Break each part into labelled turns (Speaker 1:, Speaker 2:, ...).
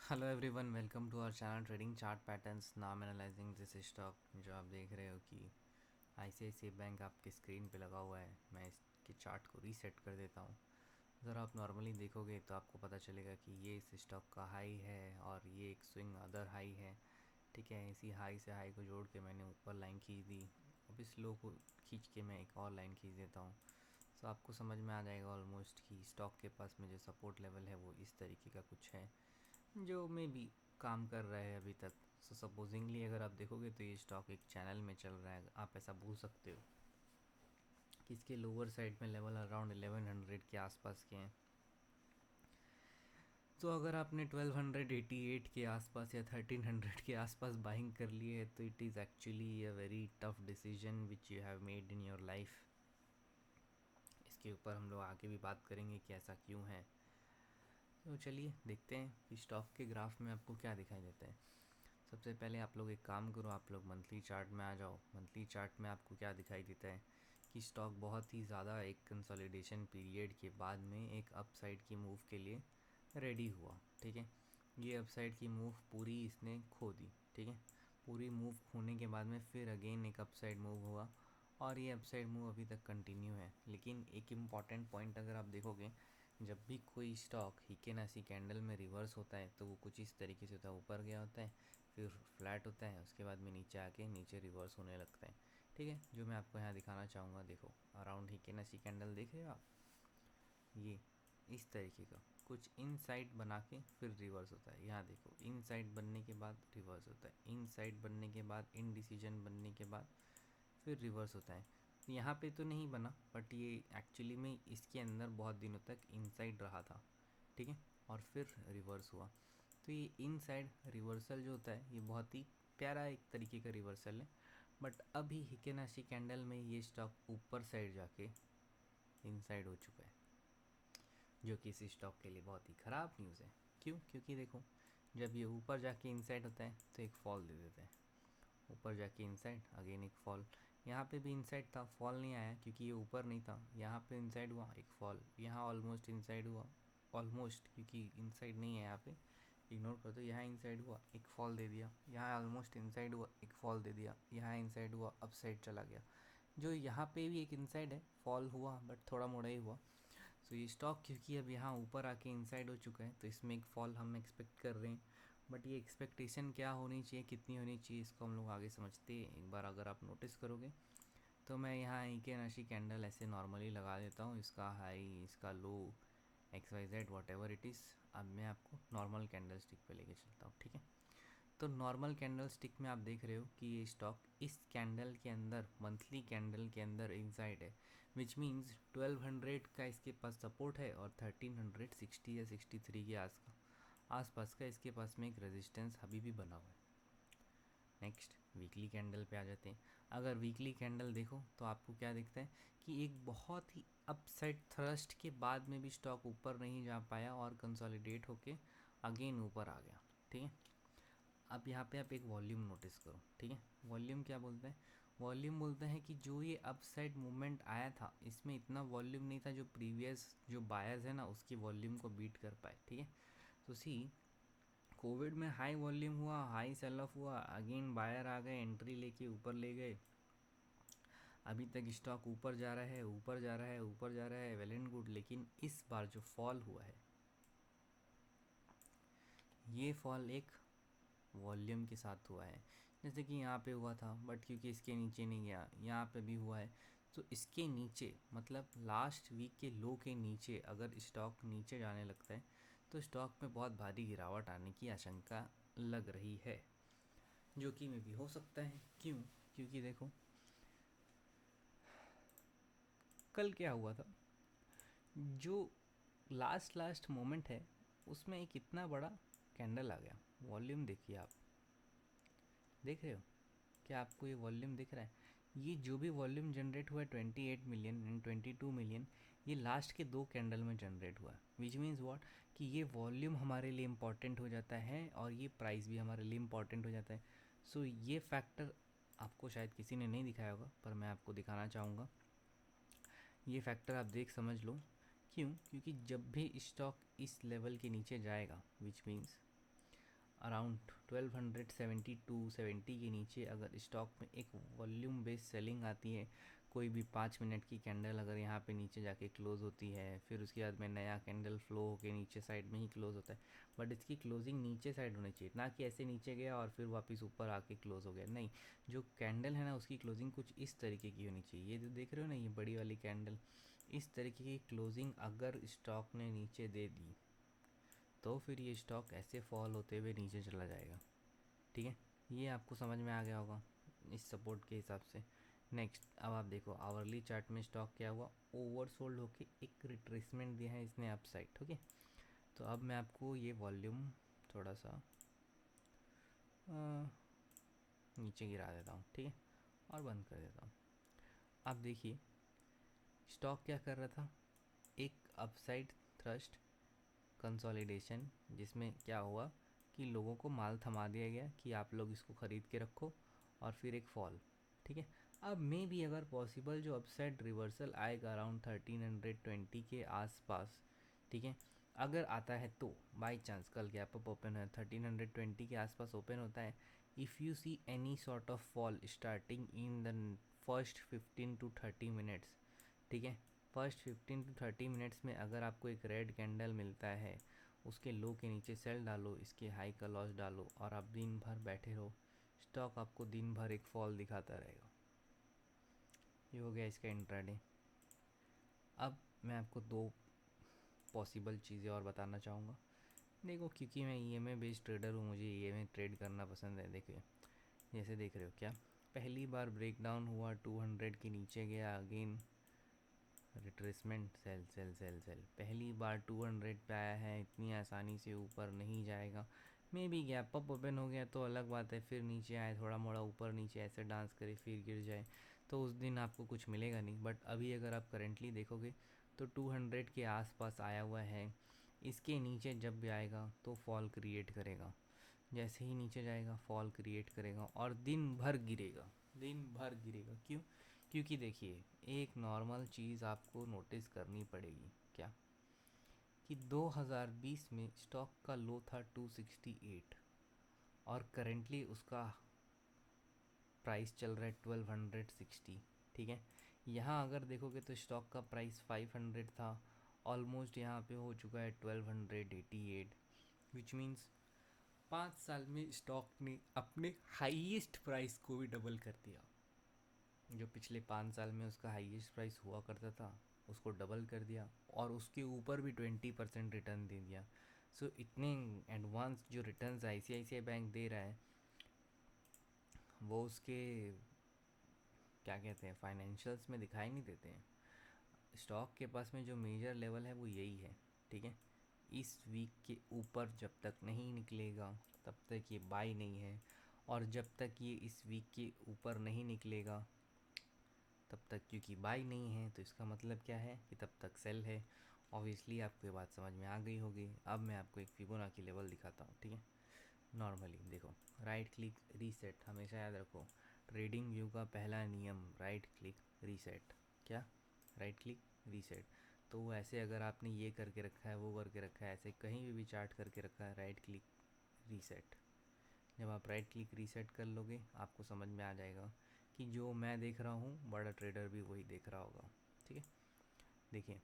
Speaker 1: Hello everyone, welcome to our channel trading chart patterns नाम analyzing this stock. जो आप देख रहे हो कि आईसीआईसीआई बैंक आपकी स्क्रीन पे लगा हुआ है। मैं इसके चार्ट को रीसेट कर देता हूँ। अगर आप नॉर्मली देखोगे तो आपको पता चलेगा कि ये इस स्टॉक का हाई है और ये एक स्विंग अदर हाई है। ठीक है, इसी हाई से हाई को जोड़ के मैंने ऊपर लाइन खींच दी। अब इस लो को खींच के मैं एक और लाइन खींच देता हूँ। तो आपको समझ में आ जाएगा ऑलमोस्ट कि स्टॉक के पास में जो सपोर्ट लेवल है वो इस तरीके का कुछ है जो मे बी काम कर रहा है अभी तक। सो सपोजिंगली अगर आप देखोगे तो ये स्टॉक एक चैनल में चल रहा है। आप ऐसा बोल सकते हो कि इसके लोअर साइड में लेवल अराउंड 1100 के आसपास के हैं। तो अगर आपने 1288 के आसपास या 1300 के आसपास बाइंग कर लिए है तो it is actually a very tough decision which you have made in your life. इसके ऊपर हम लोग आगे भी बात करेंगे कि ऐसा क्यों है। तो चलिए देखते हैं कि स्टॉक के ग्राफ में आपको क्या दिखाई देता है। सबसे पहले आप लोग एक काम करो, आप लोग मंथली चार्ट में आ जाओ। मंथली चार्ट में आपको क्या दिखाई देता है कि स्टॉक बहुत ही ज़्यादा एक कंसोलिडेशन पीरियड के बाद में एक अपसाइड की मूव के लिए रेडी हुआ। ठीक है, ये अपसाइड की मूव पूरी इसने खो दी। ठीक है, पूरी मूव खोने के बाद में फिर अगेन एक अपसाइड मूव हुआ और ये अपसाइड मूव अभी तक कंटिन्यू है। लेकिन एक इम्पॉर्टेंट पॉइंट अगर आप देखोगे, जब भी कोई स्टॉक हिकेनासी कैंडल में रिवर्स होता है तो वो कुछ इस तरीके से होता है, ऊपर गया होता है, फिर फ्लैट होता है, उसके बाद में नीचे आके नीचे रिवर्स होने लगता है। ठीक है, जो मैं आपको यहाँ दिखाना चाहूँगा, देखो अराउंड हिकेनासी कैंडल देख रहे हो आप, ये इस तरीके का कुछ इन साइड बना के फिर रिवर्स होता है। यहाँ देखो, इन साइड बनने के बाद रिवर्स होता है, इन साइड बनने के बाद, इन डिसीजन बनने के बाद फिर रिवर्स होता है। यहाँ पे तो नहीं बना बट ये एक्चुअली में इसके अंदर बहुत दिनों तक इनसाइड रहा था। ठीक है, और फिर रिवर्स हुआ। तो ये इनसाइड रिवर्सल जो होता है ये बहुत ही प्यारा एक तरीके का रिवर्सल है। बट अभी हिकेनाशी कैंडल में ये स्टॉक ऊपर साइड जाके इनसाइड हो चुका है, जो कि इस स्टॉक के लिए बहुत ही ख़राब न्यूज़ है। क्यों? क्योंकि देखो, जब ये ऊपर जाके इनसाइड होता है तो एक फॉल दे देता है, ऊपर जाके इनसाइड अगेन एक फॉल। यहाँ पे भी इनसाइड था, फॉल नहीं आया क्योंकि ये ऊपर नहीं था। यहाँ पे इनसाइड हुआ, एक फॉल। यहाँ ऑलमोस्ट इनसाइड हुआ, ऑलमोस्ट क्योंकि इनसाइड नहीं है यहाँ पे, इग्नोर कर दो। यहाँ इनसाइड हुआ, एक फॉल दे दिया। यहाँ ऑलमोस्ट इनसाइड हुआ, एक फॉल दे दिया। यहाँ इनसाइड हुआ, अप साइड चला गया। जो यहाँ पे भी एक इनसाइड है, फॉल हुआ बट थोड़ा मोड़ा ही हुआ। सो ये स्टॉक क्योंकि अब यहाँ ऊपर आके इनसाइड हो चुका है तो इसमें एक फॉल हम एक्सपेक्ट कर रहे हैं। बट ये एक्सपेक्टेशन क्या होनी चाहिए, कितनी होनी चाहिए, इसको हम लोग आगे समझते हैं। एक बार अगर आप नोटिस करोगे तो मैं यहाँ हिकेनाशी कैंडल ऐसे नॉर्मली लगा देता हूँ, इसका हाई, इसका low, X Y Z whatever it is. अब मैं आपको नॉर्मल कैंडल स्टिक पे लेके चलता हूँ। ठीक है, तो नॉर्मल कैंडल स्टिक में आप देख रहे हो कि ये स्टॉक इस कैंडल के अंदर, मंथली कैंडल के अंदर इनसाइड है, विच मीन्स 1200 का इसके पास सपोर्ट है और 1360 या 63 के आसपास का इसके पास में एक रेजिस्टेंस अभी भी बना हुआ है। नेक्स्ट वीकली कैंडल पे आ जाते हैं। अगर वीकली कैंडल देखो तो आपको क्या दिखता है कि एक बहुत ही अपसाइड थ्रस्ट के बाद में भी स्टॉक ऊपर नहीं जा पाया और कंसोलिडेट होके अगेन ऊपर आ गया। ठीक है, अब यहाँ पे आप एक वॉल्यूम नोटिस करो। ठीक है, वॉल्यूम क्या बोलते हैं? वॉल्यूम बोलते हैं कि जो ये अपसाइड मूवमेंट आया था इसमें इतना वॉल्यूम नहीं था जो प्रीवियस जो बायर्स है ना उसकी वॉल्यूम को बीट कर पाए। ठीक है, तो सी कोविड में हाई वॉल्यूम हुआ, हाई सेल ऑफ हुआ, अगेन बायर आ गए, एंट्री लेके ऊपर ले गए। अभी तक स्टॉक ऊपर जा रहा है, ऊपर जा रहा है, ऊपर जा रहा है, वेल एंड गुड। लेकिन इस बार जो फॉल हुआ है, ये फॉल एक वॉल्यूम के साथ हुआ है। जैसे कि यहाँ पे हुआ था बट क्योंकि इसके नीचे नहीं गया, यहाँ पे भी हुआ है। तो इसके नीचे मतलब लास्ट वीक के लो के नीचे अगर स्टॉक नीचे जाने लगता है तो स्टॉक में बहुत भारी गिरावट आने की आशंका लग रही है, जो कि में भी हो सकता है। क्यों? क्योंकि देखो कल क्या हुआ था, जो लास्ट मोमेंट है उसमें एक इतना बड़ा कैंडल आ गया। वॉल्यूम देखिए आप, देख रहे हो? क्या आपको ये वॉल्यूम दिख रहा है? ये जो भी वॉल्यूम जनरेट हुआ है 28 मिलियन एंड 22 मिलियन, ये लास्ट के दो कैंडल में जनरेट हुआ है। विच मीन्स व्हाट, कि ये वॉल्यूम हमारे लिए इम्पॉर्टेंट हो जाता है और ये प्राइस भी हमारे लिए इम्पॉर्टेंट हो जाता है। सो ये फैक्टर आपको शायद किसी ने नहीं दिखाया होगा पर मैं आपको दिखाना चाहूँगा। ये फैक्टर आप देख समझ लो। क्यों? क्योंकि जब भी स्टॉक इस लेवल के नीचे जाएगा, विच मीन्स अराउंड 1272-70 के नीचे अगर स्टॉक में एक वॉल्यूम बेस्ड सेलिंग आती है, कोई भी 5 मिनट की कैंडल अगर यहाँ पे नीचे जाके क्लोज होती है, फिर उसके बाद में नया कैंडल फ्लो होके नीचे साइड में ही क्लोज होता है, बट इसकी क्लोजिंग नीचे साइड होनी चाहिए, ना कि ऐसे नीचे गया और फिर वापस ऊपर आके क्लोज हो गया। नहीं, जो कैंडल है ना उसकी क्लोजिंग कुछ इस तरीके की होनी चाहिए। ये जो देख रहे हो ना, ये बड़ी वाली कैंडल, इस तरीके की क्लोजिंग अगर स्टॉक ने नीचे दे दी तो फिर ये स्टॉक ऐसे फॉल होते हुए नीचे चला जाएगा। ठीक है, ये आपको समझ में आ गया होगा इस सपोर्ट के हिसाब से। नेक्स्ट, अब आप देखो आवरली चार्ट में स्टॉक क्या हुआ, ओवरसोल्ड होके एक रिट्रेसमेंट दिया है इसने अपसाइड। ठीक है, तो अब मैं आपको ये वॉल्यूम थोड़ा सा नीचे गिरा देता हूँ, ठीक है, और बंद कर देता हूँ। आप देखिए स्टॉक क्या कर रहा था, एक अपसाइड थ्रस्ट कंसोलिडेशन, जिसमें क्या हुआ कि लोगों को माल थमा दिया गया कि आप लोग इसको ख़रीद के रखो, और फिर एक फॉल। ठीक है, अब मे भी अगर पॉसिबल जो अपसाइड रिवर्सल आएगा अराउंड 1320 के आसपास, ठीक है, अगर आता है तो बाई चांस कल गैप अप ओपन है 1320 के आसपास ओपन होता है, if you see any sort of fall starting in the first 15 to 30 minutes, ठीक है, फर्स्ट 15 to 30 मिनट्स में अगर आपको एक रेड कैंडल मिलता है, उसके लो के नीचे सेल डालो, इसके हाई का लॉस डालो, और आप दिन भर बैठे रहो, स्टॉक आपको दिन भर एक फॉल दिखाता रहेगा। ये हो गया इसका इंट्राडे। अब मैं आपको दो पॉसिबल चीज़ें और बताना चाहूँगा। देखो क्योंकि मैं ईएमए बेस्ड ट्रेडर हूँ, मुझे ईएमए ट्रेड करना पसंद है। देखिए जैसे देख रहे हो क्या, पहली बार ब्रेकडाउन हुआ 200 के नीचे गया, again retracement, sell sell sell sell, पहली बार 200 पे आया है, इतनी आसानी से ऊपर नहीं जाएगा। May be gap up open हो गया तो अलग बात है, फिर नीचे आए थोड़ा मोड़ा ऊपर नीचे ऐसे डांस करे फिर गिर जाए, तो उस दिन आपको कुछ मिलेगा नहीं। बट अभी अगर आप करेंटली देखोगे तो 200 के आसपास आया हुआ है, इसके नीचे जब भी आएगा तो फॉल क्रिएट करेगा, जैसे ही नीचे जाएगा फॉल क्रिएट करेगा और दिन भर गिरेगा, दिन भर गिरेगा। क्यों? क्योंकि देखिए एक नॉर्मल चीज़ आपको नोटिस करनी पड़ेगी, क्या कि 2020 में स्टॉक का लो था 268 और करेंटली उसका प्राइस चल रहा है 1260। ठीक है, यहाँ अगर देखोगे तो स्टॉक का प्राइस 500 था, ऑलमोस्ट यहाँ पे हो चुका है 1288, विच मीन्स 5 साल में स्टॉक ने अपने हाईएस्ट प्राइस को भी डबल कर दिया। जो पिछले 5 साल में उसका हाईएस्ट प्राइस हुआ करता था उसको डबल कर दिया, और उसके ऊपर भी 20% रिटर्न दे दिया। सो इतने एडवांस जो रिटर्न्स आईसीआईसीआई बैंक दे रहा है वो उसके क्या कहते हैं फाइनेंशियल्स में दिखाई नहीं देते हैं। स्टॉक के पास में जो मेजर लेवल है वो यही है। ठीक है, इस वीक के ऊपर जब तक नहीं निकलेगा तब तक ये बाई नहीं है, और जब तक ये इस वीक के ऊपर नहीं निकलेगा तब तक क्योंकि बाई नहीं है, तो इसका मतलब क्या है कि तब तक सेल है। ऑब्वियसली आपको ये बात समझ में आ गई होगी। अब मैं आपको एक फिबोनाची लेवल दिखाता हूँ। ठीक है, नॉर्मली देखो, राइट क्लिक रीसेट, हमेशा याद रखो ट्रेडिंग व्यू का पहला नियम राइट क्लिक रीसेट। क्या? Right click reset. तो ऐसे अगर आपने ये करके रखा है वो करके रखा है, ऐसे कहीं भी चार्ट करके रखा है राइट क्लिक रीसेट, जब आप राइट क्लिक रीसेट कर लोगे आपको समझ में आ जाएगा कि जो मैं देख रहा हूँ बड़ा ट्रेडर भी वही देख रहा होगा। ठीक है, देखिए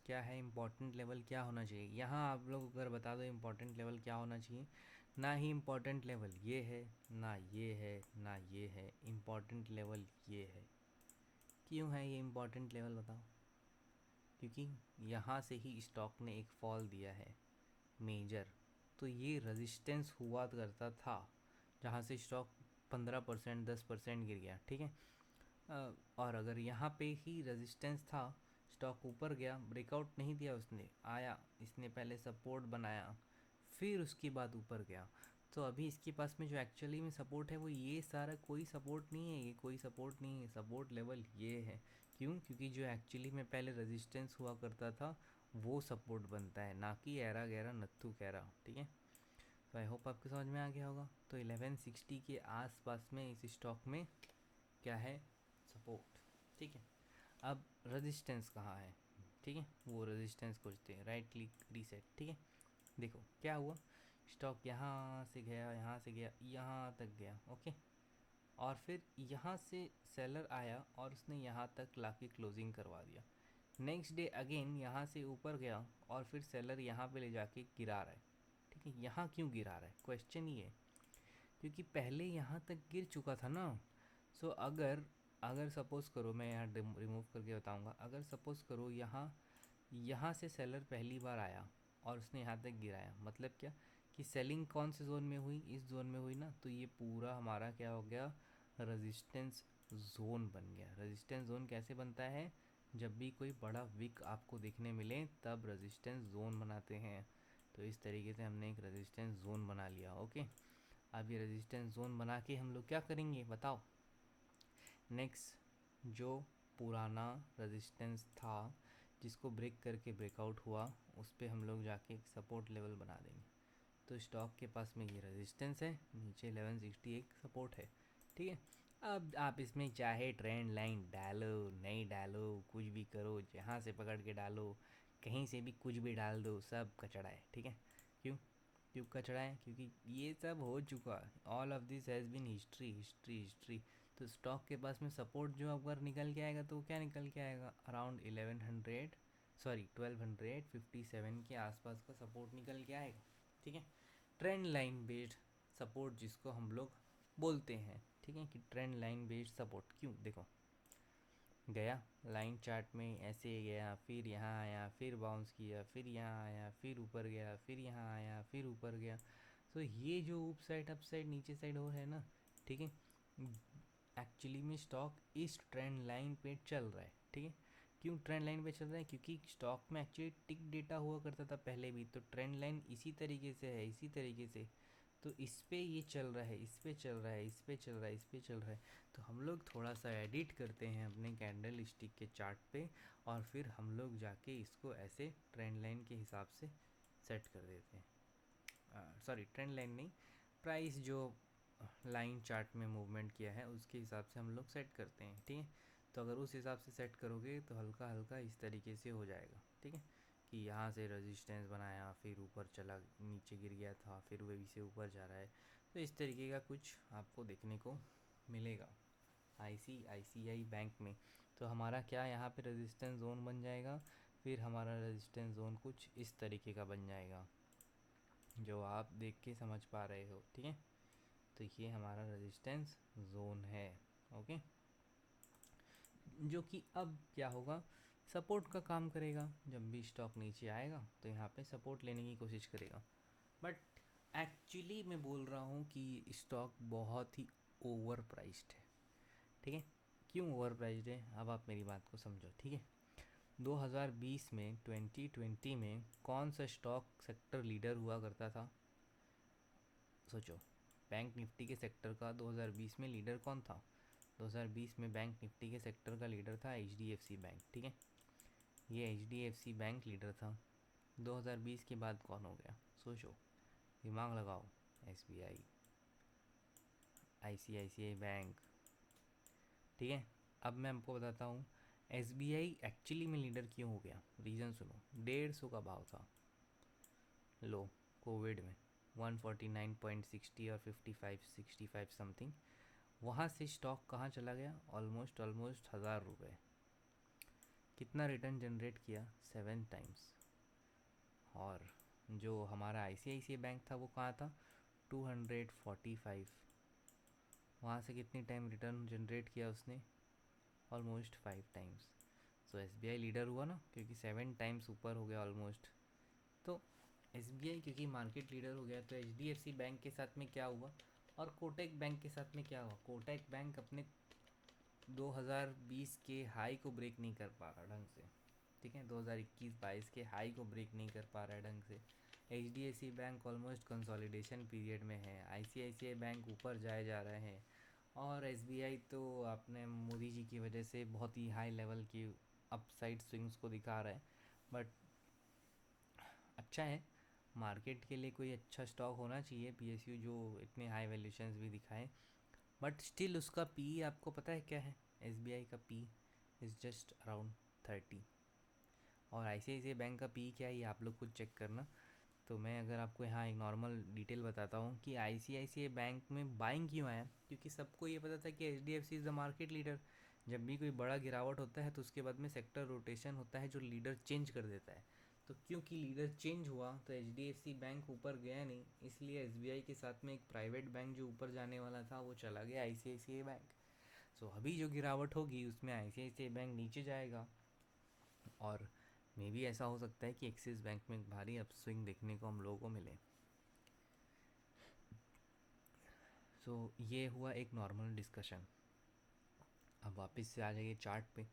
Speaker 1: क्या है इम्पोर्टेंट लेवल क्या होना चाहिए। यहाँ आप लोग अगर बता दो इम्पोर्टेंट लेवल क्या होना चाहिए, ना ही इम्पोर्टेंट लेवल ये है, ना ये है, ना ये है, इम्पोर्टेंट लेवल ये है। क्यों है ये इम्पोर्टेंट लेवल बताओ? क्योंकि यहाँ से ही स्टॉक ने एक फॉल दिया है मेजर, तो ये रेजिस्टेंस हुआ करता था जहाँ से स्टॉक 15% 10% गिर गया। ठीक है, और अगर यहाँ पे ही रेजिस्टेंस था, स्टॉक ऊपर गया, ब्रेकआउट नहीं दिया उसने, आया इसने पहले सपोर्ट बनाया फिर उसके बाद ऊपर गया, तो अभी इसके पास में जो एक्चुअली में सपोर्ट है वो ये सारा कोई सपोर्ट नहीं है, ये कोई सपोर्ट नहीं है, सपोर्ट लेवल ये है। क्यों? क्योंकि जो एक्चुअली में पहले रेजिस्टेंस हुआ करता था वो सपोर्ट बनता है, ना कि एरा गैरा नत्थु कैरा। ठीक है, तो आई होप आपको समझ में आ गया होगा। तो 1160 के आसपास में इस स्टॉक में क्या है, सपोर्ट। ठीक है, अब रेजिस्टेंस कहाँ है? ठीक है, वो रेजिस्टेंस खोजते हैं, राइट क्लिक रीसेट। ठीक है, देखो क्या हुआ, स्टॉक यहाँ से गया, यहाँ से गया, यहाँ तक गया, ओके। और फिर यहाँ से सेलर आया और उसने यहाँ तक लाके क्लोजिंग करवा दिया। नेक्स्ट डे अगेन यहाँ से ऊपर गया और फिर सेलर यहाँ पे ले जाके गिरा रहा है, ठीक है। यहाँ क्यों गिरा रहा है, क्वेश्चन ये है, क्योंकि पहले यहाँ तक गिर चुका था ना। सो अगर अगर सपोज़ करो, मैं यहाँ रिमूव करके बताऊँगा, अगर सपोज़ करो यहाँ यहाँ से सेलर पहली बार आया और उसने यहाँ तक गिराया, मतलब क्या कि सेलिंग कौन से जोन में हुई, इस जोन में हुई ना, तो ये पूरा हमारा क्या हो गया, रेजिस्टेंस जोन बन गया। रेजिस्टेंस जोन कैसे बनता है, जब भी कोई बड़ा विक आपको देखने मिले तब रेजिस्टेंस जोन बनाते हैं। तो इस तरीके से हमने एक रेजिस्टेंस जोन बना लिया, ओके। अब ये रेजिस्टेंस जोन बना के हम लोग क्या करेंगे बताओ। नेक्स्ट जो पुराना रेजिस्टेंस था जिसको ब्रेक करके ब्रेकआउट हुआ, उस पर हम लोग जाके एक सपोर्ट लेवल बना देंगे। तो स्टॉक के पास में ये रेजिस्टेंस है, नीचे 1160 एक सपोर्ट है, ठीक है। अब आप इसमें चाहे ट्रेंड लाइन डालो नहीं डालो, कुछ भी करो, जहाँ से पकड़ के डालो, कहीं से भी कुछ भी डाल दो, सब कचड़ा है, ठीक है। क्यों क्यों कचड़ा है, क्योंकि ये सब हो चुका। All of this has been history history history. तो स्टॉक के पास में सपोर्ट जो अगर निकल के आएगा तो वो क्या निकल के आएगा, अराउंड 1100, सॉरी 1257 के आसपास का सपोर्ट निकल के आएगा, ठीक है। ट्रेंड लाइन बेस्ड सपोर्ट जिसको हम लोग बोलते हैं, ठीक है, कि ट्रेंड लाइन बेस्ड सपोर्ट। क्यों, देखो गया लाइन चार्ट में ऐसे गया, फिर यहाँ आया, फिर बाउंस किया, फिर यहाँ आया, फिर ऊपर गया, फिर यहाँ आया, फिर ऊपर गया। तो ये जो अप साइड अप साइड नीचे साइड हो रहा है ना, ठीक है, एक्चुअली में स्टॉक इस ट्रेंड लाइन पे चल रहा है, ठीक है। क्यों ट्रेंड लाइन पे चल रहा है, क्योंकि स्टॉक में एक्चुअली टिक डेटा हुआ करता था पहले भी, तो ट्रेंड लाइन इसी तरीके से है, इसी तरीके से। तो इस पे ये चल रहा है, इस पे चल रहा है, इस पे चल रहा है, इस पे चल रहा है। तो हम लोग थोड़ा सा एडिट करते हैं अपने कैंडल स्टिक के चार्ट पे, और फिर हम लोग जाके इसको ऐसे ट्रेंड लाइन के हिसाब से सेट कर देते हैं। सॉरी ट्रेंड लाइन नहीं, प्राइस जो लाइन चार्ट में मूवमेंट किया है उसके हिसाब से हम लोग सेट करते हैं, ठीक है। तो अगर उस हिसाब से सेट करोगे तो हल्का हल्का इस तरीके से हो जाएगा, ठीक है, कि यहाँ से रेजिस्टेंस बनाया, फिर ऊपर चला, नीचे गिर गया था, फिर वही से ऊपर जा रहा है। तो इस तरीके का कुछ आपको देखने को मिलेगा ICICI बैंक में। तो हमारा क्या यहाँ पे रेजिस्टेंस जोन बन जाएगा, फिर हमारा रेजिस्टेंस जोन कुछ इस तरीके का बन जाएगा जो आप देख के समझ पा रहे हो, ठीक है। तो ये हमारा रेजिस्टेंस जोन है, ओके। जो कि अब क्या होगा, सपोर्ट का काम करेगा। जब भी स्टॉक नीचे आएगा तो यहाँ पे सपोर्ट लेने की कोशिश करेगा। बट एक्चुअली मैं बोल रहा हूँ कि स्टॉक बहुत ही ओवर प्राइस्ड है, ठीक है। क्यों ओवर प्राइस्ड है, अब आप मेरी बात को समझो, ठीक है। 2020 में 2020 में कौन सा स्टॉक सेक्टर लीडर हुआ करता था, सोचो। बैंक निफ्टी के सेक्टर का 2020 में लीडर कौन था, 2020 में बैंक निफ्टी के सेक्टर का लीडर था HDFC बैंक, ठीक है। ये HDFC बैंक लीडर था। 2020 के बाद कौन हो गया, सोचो, दिमाग लगाओ। SBI, ICICI बैंक, ठीक है। अब मैं आपको बताता हूँ SBI एक्चुअली में लीडर क्यों हो गया, रीज़न सुनो। 150 का भाव था लो कोविड में, 149.60 और 55 समथिंग। वहाँ से स्टॉक कहाँ चला गया, ऑलमोस्ट 1000 रुपये। कितना रिटर्न जनरेट किया, 7 टाइम्स। और जो हमारा ICICI बैंक था वो कहाँ था, 245। वहाँ से कितनी टाइम रिटर्न जनरेट किया उसने, ऑलमोस्ट 5 टाइम्स। सो SBI लीडर हुआ ना, क्योंकि 7 टाइम्स ऊपर हो गया ऑलमोस्ट। तो SBI क्योंकि मार्केट लीडर हो गया, तो HDFC बैंक के साथ में क्या हुआ, और कोटक बैंक के साथ में क्या हुआ। कोटक बैंक अपने 2020 के हाई को ब्रेक नहीं कर पा रहा ढंग से, ठीक है। 2021-22 के हाई को ब्रेक नहीं कर पा रहा है ढंग से। HDFC bank almost consolidation period में है। ICICI बैंक ऊपर जाए जा रहे हैं, और SBI तो आपने मोदी जी की वजह से बहुत ही हाई लेवल की अपसाइड स्विंग्स को दिखा रहा है। बट अच्छा है, मार्केट के लिए कोई अच्छा स्टॉक होना चाहिए PSU जो इतने हाई वैल्यूशंस भी दिखाए। बट स्टिल उसका पी आपको पता है क्या है, SBI का पी इज़ जस्ट अराउंड 30, और ICICI बैंक का पी क्या है ये आप लोग खुद चेक करना। तो मैं अगर आपको यहाँ एक नॉर्मल डिटेल बताता हूँ कि आईसीआईसीआई बैंक में बाइंग क्यों आया, क्योंकि सबको ये पता था कि HDFC is the market leader. जब भी कोई बड़ा गिरावट होता है तो उसके बाद में सेक्टर रोटेशन होता है जो लीडर चेंज कर देता है। तो क्योंकि लीडर चेंज हुआ तो एचडीएफसी बैंक ऊपर गया नहीं, इसलिए एसबीआई के साथ में एक प्राइवेट बैंक जो ऊपर जाने वाला था वो चला गया आईसीआईसीआई बैंक। सो अभी जो गिरावट होगी उसमें आईसीआईसीआई बैंक नीचे जाएगा, और मे भी ऐसा हो सकता है कि एक्सिस बैंक में एक भारी अपस्विंग देखने को हम लोगों को मिले। सो ये हुआ एक नॉर्मल डिस्कशन। अब वापस से आ जाइए चार्ट पे।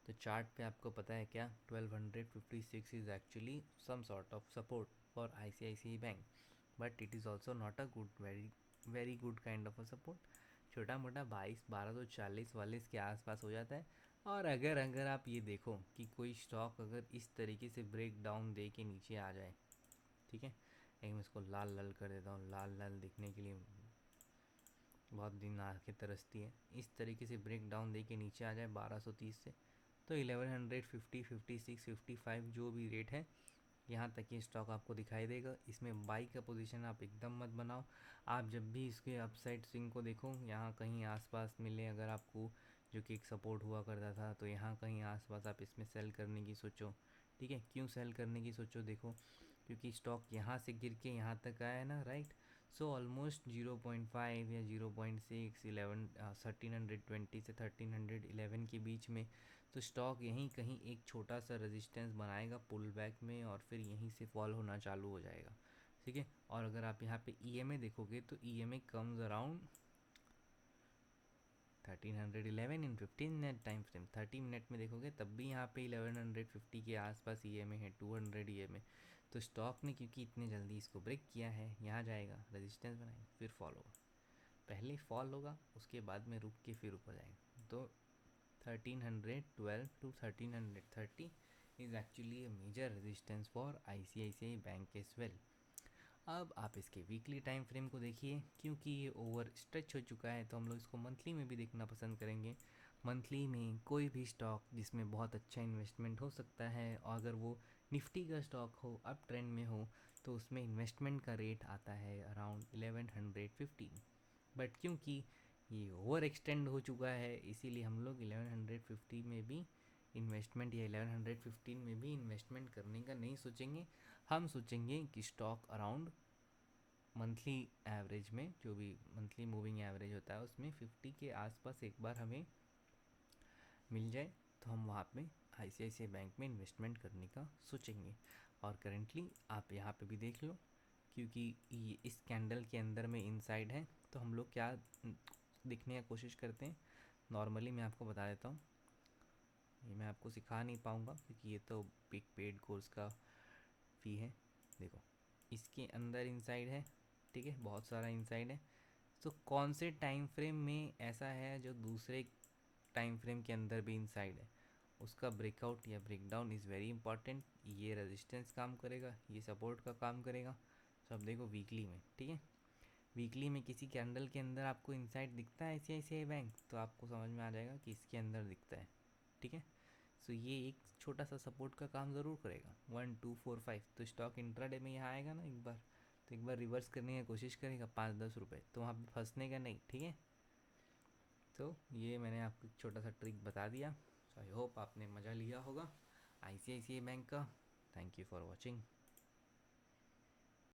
Speaker 1: तो चार्ट पे आपको पता है क्या, 1256 is actually some sort of support for ICICI bank, but it is also not a good, very very good kind of a support. छोटा मोटा 1240 वाले के आसपास हो जाता है। और अगर अगर आप ये देखो कि कोई स्टॉक अगर इस तरीके से ब्रेक डाउन दे के नीचे आ जाए, ठीक है, एक मैं इसको लाल लाल कर देता हूँ, लाल लाल दिखने के लिए बहुत दिन आंखें तरसती है। इस तरीके से ब्रेक डाउन दे के नीचे आ जाए 1230 से, तो 1150, 56, 55 जो भी रेट है, यहाँ तक ये स्टॉक आपको दिखाई देगा। इसमें बाई का पोजीशन आप एकदम मत बनाओ। आप जब भी इसके अपसाइड स्विंग को देखो, यहाँ कहीं आसपास मिले अगर आपको, जो कि एक सपोर्ट हुआ करता था, तो यहाँ कहीं आसपास आप इसमें सेल करने की सोचो। ठीक है, क्यों सेल करने की सोचो, देखो क्योंकि स्टॉक यहाँ से गिर के यहाँ तक आया है ना, राइट। सो ऑलमोस्ट 0.5 या 0.6, 11, 1320 से 1311 के बीच में, तो स्टॉक यहीं कहीं एक छोटा सा रेजिस्टेंस बनाएगा पुल बैक में, और फिर यहीं से फॉल होना चालू हो जाएगा। ठीक है, और अगर आप यहाँ पे ईएमए देखोगे तो ईएमए कम्स अराउंड 1311 इन 15 मिनट टाइम फ्रेम। 30 मिनट में देखोगे तब भी यहाँ पे 1150 के आसपास ईएमए है, 200 ईएमए। तो स्टॉक ने क्योंकि इतने जल्दी इसको ब्रेक किया है, यहाँ जाएगा, रेजिस्टेंस बनाएगा, फिर फॉल होगा। पहले फॉल होगा, उसके बाद में रुक के फिर ऊपर जाएगा। तो 1312 to 1330 is actually a major resistance for ICICI bank as well. अब आप इसके वीकली टाइम फ्रेम को देखिए, क्योंकि ये ओवर स्ट्रेच हो चुका है तो हम लोग इसको मंथली में भी देखना पसंद करेंगे। मंथली में कोई भी स्टॉक जिसमें बहुत अच्छा इन्वेस्टमेंट हो सकता है, और अगर वो निफ्टी का स्टॉक हो, अप ट्रेंड में हो, तो उसमें इन्वेस्टमेंट का रेट आता है अराउंड 1115। बट क्योंकि ये ओवर एक्सटेंड हो चुका है, इसीलिए हम लोग 1150 में भी इन्वेस्टमेंट, या 1115 में भी इन्वेस्टमेंट करने का नहीं सोचेंगे। हम सोचेंगे कि स्टॉक अराउंड मंथली एवरेज में, जो भी मंथली मूविंग एवरेज होता है उसमें 50 के आसपास एक बार हमें मिल जाए, तो हम वहाँ पे आईसीआईसीआई बैंक में इन्वेस्टमेंट करने का सोचेंगे। और करेंटली आप यहाँ पे भी देख लो, क्योंकि ये इस कैंडल के अंदर में इनसाइड है, तो हम लोग क्या दिखने की कोशिश करते हैं। नॉर्मली मैं आपको बता देता हूँ, ये मैं आपको सिखा नहीं पाऊँगा क्योंकि ये तो बिग पेड कोर्स का फ़ी है। देखो इसके अंदर इनसाइड है, ठीक है, बहुत सारा इनसाइड है। तो कौन से टाइम फ्रेम में ऐसा है जो दूसरे टाइम फ्रेम के अंदर भी इनसाइड है, उसका ब्रेकआउट या ब्रेकडाउन इज़ वेरी इंपॉर्टेंट। ये रेजिस्टेंस काम करेगा, ये सपोर्ट का काम करेगा। तो अब देखो वीकली में, ठीक है, वीकली में किसी कैंडल के अंदर आपको इनसाइड दिखता है आईसीआईसीआई बैंक, तो आपको समझ में आ जाएगा कि इसके अंदर दिखता है। ठीक है, सो ये एक छोटा सा सपोर्ट का काम ज़रूर करेगा, 1, 2, 4, 5। तो स्टॉक इंट्राडे में यहाँ आएगा ना एक बार, तो एक बार रिवर्स करने की कोशिश करेगा 5-10 रुपये, तो वहाँ पे फंसने का नहीं। ठीक है, तो ये मैंने आपको एक छोटा सा ट्रिक बता दिया। सो आई होप आपने मज़ा लिया होगा आईसीआईसीआई बैंक का। Thank you for watching.